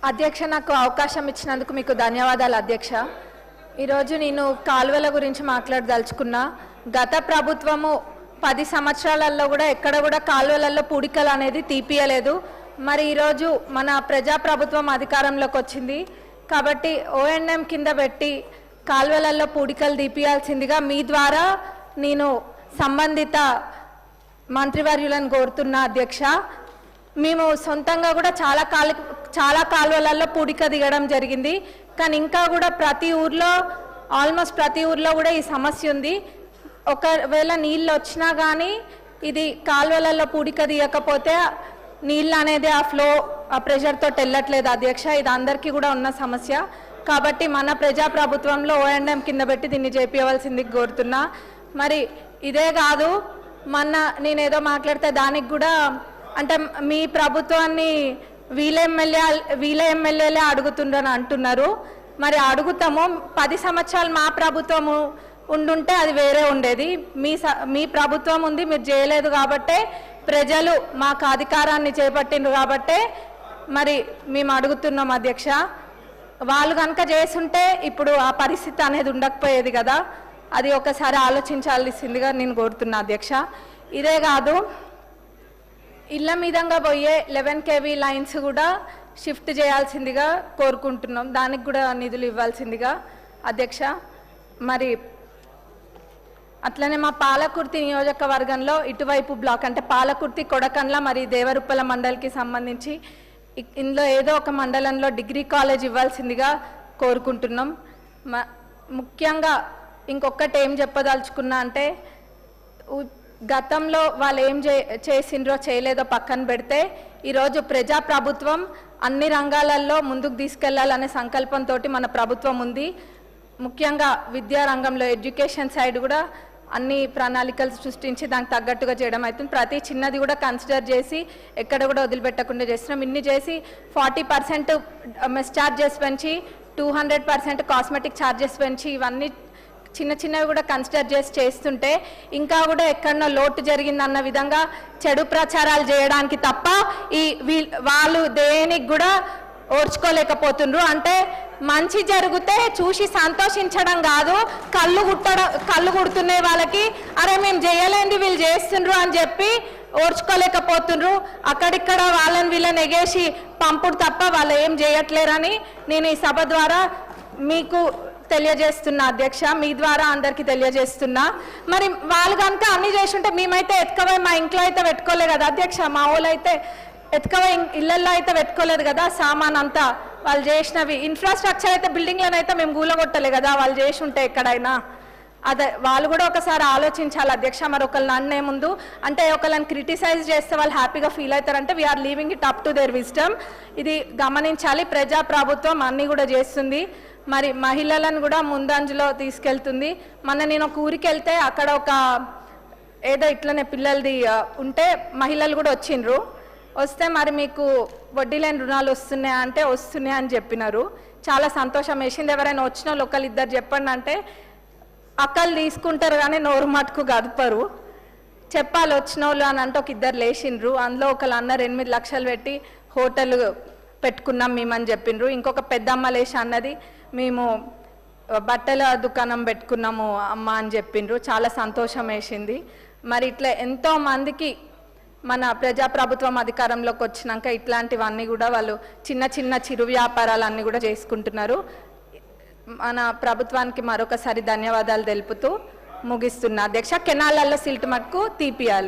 అధ్యక్ష, నాకు అవకాశం ఇచ్చినందుకు మీకు ధన్యవాదాలు అధ్యక్ష. ఈరోజు నేను కాలువల గురించి మాట్లాడదలుచుకున్నా. గత ప్రభుత్వము 10 సంవత్సరాలలో కూడా ఎక్కడ కూడా కాలువలలో పూడికలు అనేది తీపియలేదు. మరి ఈరోజు మన ప్రజాప్రభుత్వం అధికారంలోకి వచ్చింది కాబట్టి ఓఎన్ఎం కింద పెట్టి కాలువలలో పూడికలు తీపియాల్సిందిగా మీ ద్వారా నేను సంబంధిత మంత్రివర్యులను కోరుతున్నా అధ్యక్ష. మేము సొంతంగా కూడా చాలా కాలువలలో పూడిక దిగడం జరిగింది. కానీ ఇంకా కూడా ఆల్మోస్ట్ ప్రతి ఊర్లో కూడా ఈ సమస్య ఉంది. ఒకవేళ నీళ్ళు వచ్చినా కానీ ఇది కాలువలలో పూడిక దిగకపోతే నీళ్ళు అనేది ఆ ప్రెషర్తో వెళ్ళట్లేదు అధ్యక్ష. ఇది అందరికీ కూడా ఉన్న సమస్య కాబట్టి మన ప్రజాప్రభుత్వంలో ఓఎన్ఎం కింద పెట్టి దీన్ని చేపియవలసింది కోరుతున్నా. మరి ఇదే కాదు, నేనేదో మాట్లాడితే దానికి కూడా అంటే మీ ప్రభుత్వాన్ని వీళ్ళ ఎమ్మెల్యేలే అడుగుతుండని అంటున్నారు. మరి అడుగుతాము, 10 సంవత్సరాలు మా ప్రభుత్వము ఉండుంటే అది వేరే ఉండేది. మీ ప్రభుత్వం ఉంది, మీరు చేయలేదు కాబట్టే ప్రజలు మాకు అధికారాన్ని చేపట్టిండ్రు కాబట్టే మరి మేము అడుగుతున్నాం అధ్యక్ష. వాళ్ళు కనుక చేస్తుంటే ఇప్పుడు ఆ పరిస్థితి అనేది ఉండకపోయేది కదా. అది ఒకసారి ఆలోచించాల్సిందిగా నేను కోరుతున్నా అధ్యక్ష. ఇదే కాదు, ఇళ్ళ మీదంగా పోయే 11 kV లైన్స్ కూడా షిఫ్ట్ చేయాల్సిందిగా కోరుకుంటున్నాం. దానికి కూడా నిధులు ఇవ్వాల్సిందిగా అధ్యక్ష. మరి అట్లనే మా పాలకుర్తి నియోజకవర్గంలో ఇటువైపు బ్లాక్ అంటే పాలకుర్తి, కొడకండ్ల, మరి దేవరుప్పల మండలికి సంబంధించి ఇందులో ఏదో ఒక మండలంలో డిగ్రీ కాలేజ్ ఇవ్వాల్సిందిగా కోరుకుంటున్నాం. ముఖ్యంగా ఇంకొకటి ఏం చెప్పదలుచుకున్నా అంటే, గతంలో వాళ్ళు ఏం చేసిండ్రో చేయలేదో పక్కన పెడితే ఈరోజు ప్రజాప్రభుత్వం అన్ని రంగాలలో ముందుకు తీసుకెళ్లాలనే సంకల్పంతో మన ప్రభుత్వం ఉంది. ముఖ్యంగా విద్యా రంగంలో ఎడ్యుకేషన్ సైడ్ కూడా అన్ని ప్రణాళికలు సృష్టించి దానికి తగ్గట్టుగా చేయడం అవుతుంది. ప్రతి చిన్నది కూడా కన్సిడర్ చేసి ఎక్కడ కూడా వదిలిపెట్టకుండా చేస్తున్నాం. ఇన్ని చేసి 40% మెస్ ఛార్జెస్ పెంచి 200% కాస్మెటిక్ ఛార్జెస్ పెంచి ఇవన్నీ చిన్నవి కూడా కన్సిడర్ చేసి చేస్తుంటే ఇంకా కూడా ఎక్కడో లోటు జరిగిందన్న విధంగా చెడు ప్రచారాలు చేయడానికి తప్ప వాళ్ళు దేనికి కూడా ఓర్చుకోలేకపోతుండ్రు. అంటే మంచి జరిగితే చూసి సంతోషించడం కాదు, కళ్ళు కుడుతున్నాయి వాళ్ళకి, అరే మేము చేయలేంది వీళ్ళు చేస్తుండ్రు అని చెప్పి ఓర్చుకోలేకపోతుండ్రు. అక్కడిక్కడ వీళ్ళని ఎగేసి పంపుడు తప్ప వాళ్ళు ఏం చేయట్లేరని నేను ఈ సభ ద్వారా మీకు తెలియజేస్తున్నా అధ్యక్ష. మీ ద్వారా అందరికీ తెలియజేస్తున్నా. మరి వాళ్ళు కనుక అన్ని చేస్తుంటే మేమైతే ఎత్తుకపోయి మా ఇంట్లో అయితే పెట్టుకోలే కదా అధ్యక్ష. మా ఊళ్ళో అయితే ఎత్తుకపోయి ఇళ్లలో అయితే పెట్టుకోలేదు కదా. సామాన్ అంతా వాళ్ళు చేసినవి ఇన్ఫ్రాస్ట్రక్చర్ అయితే బిల్డింగ్లను అయితే మేము గూలగొట్టలే కదా వాళ్ళు చేసి ఉంటే ఎక్కడైనా. అదే వాళ్ళు కూడా ఒకసారి ఆలోచించాలి అధ్యక్ష. మరి ఒకళ్ళని అన్నే ముందు అంటే ఒకళ్ళని క్రిటిసైజ్ చేస్తే వాళ్ళు హ్యాపీగా ఫీల్ అవుతారంటే we are leaving it up to their wisdom. ఇది గమనించాలి. ప్రజాప్రభుత్వం అన్నీ కూడా చేస్తుంది. మరి మహిళలను కూడా ముందంజలో తీసుకెళ్తుంది. నేను ఒక ఊరికి వెళ్తే అక్కడ ఏదో ఇట్లనే పిల్లలది ఉంటే మహిళలు కూడా వచ్చిండ్రు. వస్తే మరి మీకు వడ్డీ లేని రుణాలు వస్తున్నాయా అంటే వస్తున్నాయి అని చెప్పినారు. చాలా సంతోషం వేసింది. ఎవరైనా వచ్చిన వాళ్ళు ఒకళ్ళిద్దరు చెప్పండి అంటే అక్కలు తీసుకుంటారు కానీ నోరు మటుకు గదపరు. చెప్పాలి వచ్చిన వాళ్ళు అని అంటే ఒక ఇద్దరు లేచిండ్రు. అందులో ఒకళ్ళు అన్నారు 8 లక్షలు పెట్టి హోటల్ పెట్టుకున్నాం మేమని చెప్పిండ్రు. ఇంకొక పెద్దమ్మ లేచి అన్నది మేము బట్టల దుకాణం పెట్టుకున్నాము అమ్మ అని చెప్పిండ్రు. చాలా సంతోషం వేసింది. మరి ఇట్లా ఎంతో మందికి మన ప్రజాప్రభుత్వం అధికారంలోకి వచ్చినాక ఇట్లాంటివన్నీ కూడా వాళ్ళు చిన్న చిరు వ్యాపారాలన్నీ కూడా చేసుకుంటున్నారు. మన ప్రభుత్వానికి మరొకసారి ధన్యవాదాలు తెలుపుతూ ముగిస్తున్నా అధ్యక్ష. కెనాలలో సిల్ట్ మటుకు తీపియాలి.